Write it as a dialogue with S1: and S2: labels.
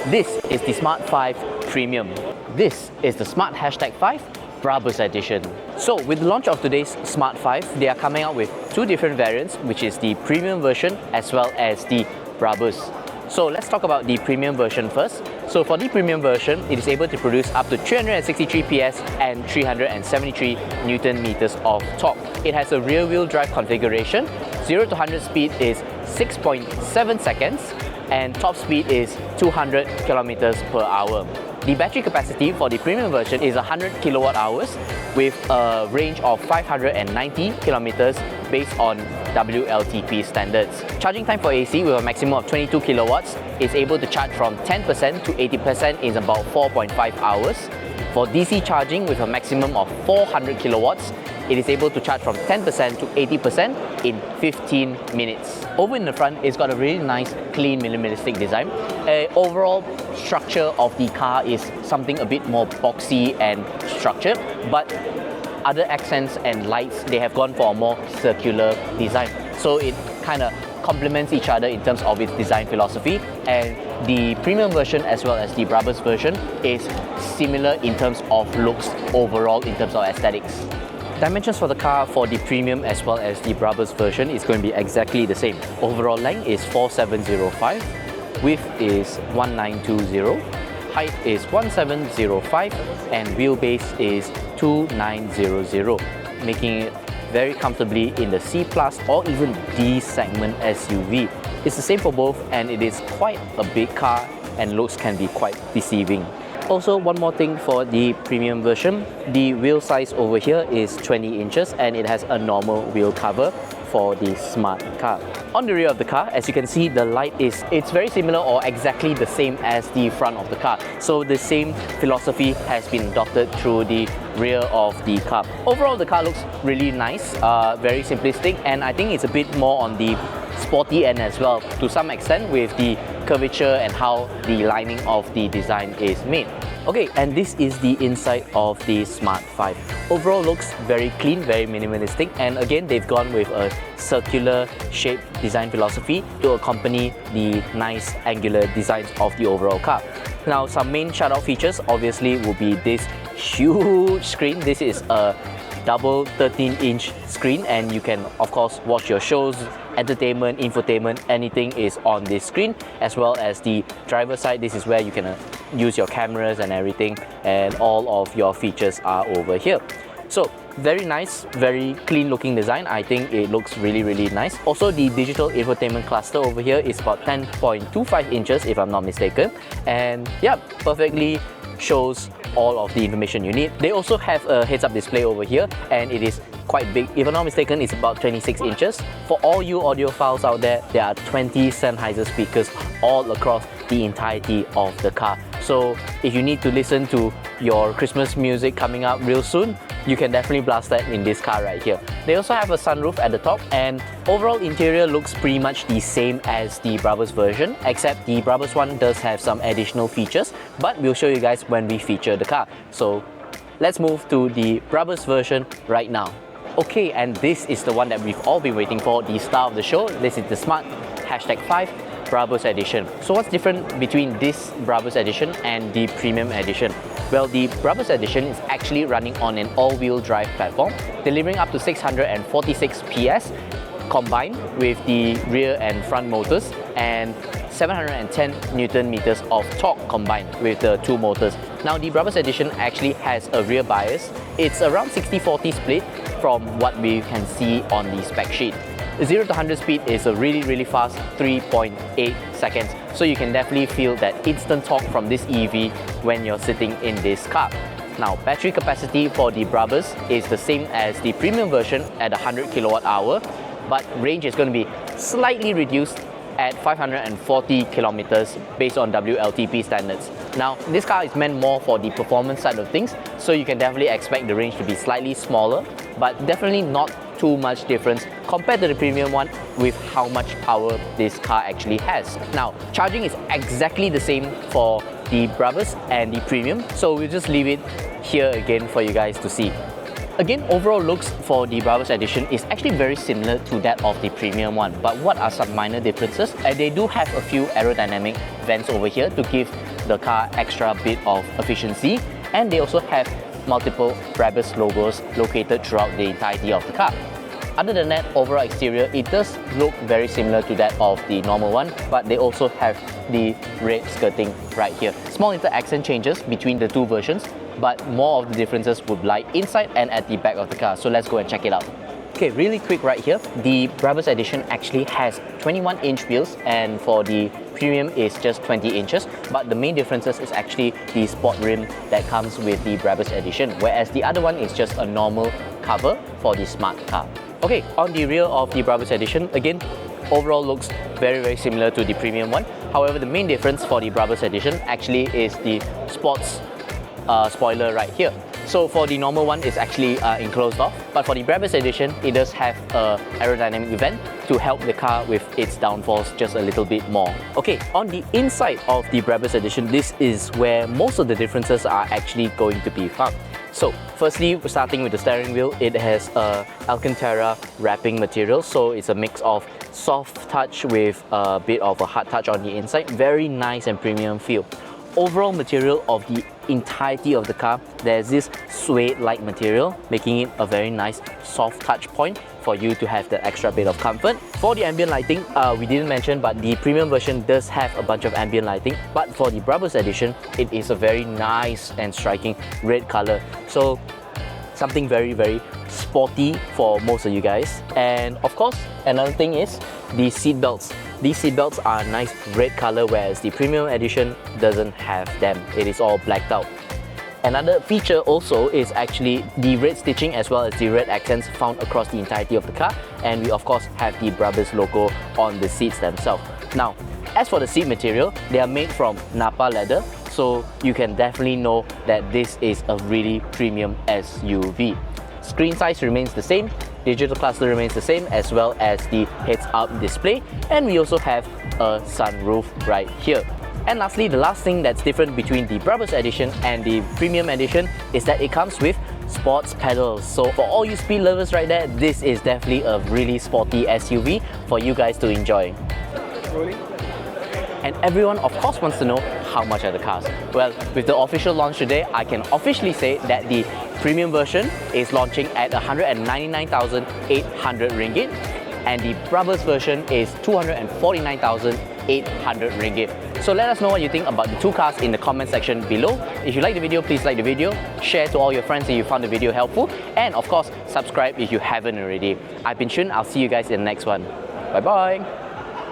S1: This is the Smart 5 Premium. This is the Smart #5 Brabus Edition. So with the launch of today's Smart 5, they are coming out with two different variants, which is the Premium version as well as the Brabus. So let's talk about the Premium version first. So for the Premium version, it is able to produce up to 363 PS and 373 Newton meters of torque. It has a rear-wheel drive configuration. 0 to 100 speed is 6.7 seconds and top speed is 200 kilometers per hour. The battery capacity for the Premium version is 100 kilowatt hours with a range of 590 kilometers based on WLTP standards. Charging time for AC with a maximum of 22 kilowatts is able to charge from 10% to 80% in about 4.5 hours. For DC charging with a maximum of 400 kilowatts, it is able to charge from 10% to 80% in 15 minutes. Over in the front, it's got a really nice, clean, minimalistic design. Overall structure of the car is something a bit more boxy and structured, but other accents and lights, they have gone for a more circular design. So it kind of complements each other in terms of its design philosophy, and the Premium version as well as the Brabus version is similar in terms of looks overall, in terms of aesthetics. Dimensions for the car for the Premium as well as the Brabus version is going to be exactly the same. Overall length is 4705, width is 1920, height is 1705, and wheelbase is 2900, making it very comfortably in the C+ or even D segment SUV. It's the same for both, and it is quite a big car and looks can be quite deceiving. Also, one more thing for the Premium version, the wheel size over here is 20 inches and it has a normal wheel cover for the Smart car. On the rear of the car, as you can see, the light it's very similar or exactly the same as the front of the car. So the same philosophy has been adopted through the rear of the car. Overall, the car looks really nice, very simplistic, and I think it's a bit more on the sporty end as well, to some extent, with the curvature and how the lining of the design is made. Okay, and this is the inside of the Smart 5. Overall looks very clean, very minimalistic, and again they've gone with a circular shape design philosophy to accompany the nice angular designs of the overall car. Now, some main shout-out features obviously will be this huge screen. This is a double 13-inch screen, and you can of course watch your shows, entertainment, infotainment, anything is on this screen. As well as the driver's side, this is where you can use your cameras and everything, and all of your features are over here. So very nice, very clean looking design. I think it looks really nice. Also, the digital infotainment cluster over here is about 10.25 inches if I'm not mistaken, and yeah, perfectly shows all of the information you need. They also have a heads-up display over here, and it is quite big. If I'm not mistaken, it's about 26 inches. For all you audiophiles out there are 20 Sennheiser speakers all across the entirety of the car. So if you need to listen to your Christmas music coming up real soon, you can definitely blast that in this car right here. They also have a sunroof at the top, and overall interior looks pretty much the same as the Brabus version, except the Brabus one does have some additional features, but we'll show you guys when we feature the car. So let's move to the Brabus version right now. Okay, and this is the one that we've all been waiting for, the star of the show. This is the Smart #5 Brabus Edition. So what's different between this Brabus Edition and the Premium Edition? Well, the Brabus Edition is actually running on an all-wheel drive platform, delivering up to 646 PS combined with the rear and front motors, and 710 Newton meters of torque combined with the two motors. Now, the Brabus Edition actually has a rear bias. It's around 60-40 split from what we can see on the spec sheet. 0 to 100 speed is a really fast 3.8 seconds. So you can definitely feel that instant torque from this EV when you're sitting in this car. Now, battery capacity for the Brabus is the same as the Premium version at 100 kilowatt hour, but range is going to be slightly reduced at 540 kilometers based on WLTP standards. Now, this car is meant more for the performance side of things, so you can definitely expect the range to be slightly smaller, but definitely not too much difference compared to the Premium one with how much power this car actually has. Now, charging is exactly the same for the Brabus and the Premium, so we'll just leave it here again for you guys to see. Again, overall looks for the Brabus edition is actually very similar to that of the premium one. But what are some minor differences? They do have a few aerodynamic vents over here to give the car extra bit of efficiency, and they also have multiple Brabus logos located throughout the entirety of the car. Other than that, overall exterior, it does look very similar to that of the normal one, but they also have the red skirting right here. Small little accent changes between the two versions, but more of the differences would lie inside and at the back of the car. So let's go and check it out. Okay, really quick right here, the Brabus edition actually has 21-inch wheels, and for the premium is just 20 inches, but the main differences is actually the sport rim that comes with the Brabus edition, whereas the other one is just a normal cover for the smart car. Okay, on the rear of the Brabus edition, again, overall looks very similar to the premium one. However, the main difference for the Brabus edition actually is the sports spoiler right here. So for the normal one, it's actually enclosed off, but for the Brabus edition, it does have an aerodynamic vent to help the car with its downforce just a little bit more. Okay, on the inside of the Brabus edition, this is where most of the differences are actually going to be found. So firstly, starting with the steering wheel, it has a Alcantara wrapping material, so it's a mix of soft touch with a bit of a hard touch on the inside. Very nice and premium feel. Overall material of the entirety of the car, there's this suede-like material, making it a very nice soft touch point for you to have that extra bit of comfort. For the ambient lighting, we didn't mention, but the premium version does have a bunch of ambient lighting, but for the Brabus edition, it is a very nice and striking red color. So something very sporty for most of you guys. And of course, another thing is the seat belts. These seat belts are a nice red color, whereas the premium edition doesn't have them. It is all blacked out. Another feature also is actually the red stitching as well as the red accents found across the entirety of the car, and we of course have the Brabus logo on the seats themselves. Now, as for the seat material, they are made from Napa leather, so you can definitely know that this is a really premium SUV. Screen size remains the same, digital cluster remains the same, as well as the heads-up display, and we also have a sunroof right here. And lastly, the last thing that's different between the Brabus edition and the premium edition is that it comes with sports pedals. So for all you speed lovers right there, this is definitely a really sporty SUV for you guys to enjoy. And everyone of course wants to know how much are the cars. Well, with the official launch today, I can officially say that the premium version is launching at 199,800 ringgit, and the Brabus version is 249,800 ringgit. So let us know what you think about the two cars in the comment section below. If you like the video, please like the video, share to all your friends if you found the video helpful, and of course, subscribe if you haven't already. I've been Shun, I'll see you guys in the next one. Bye bye!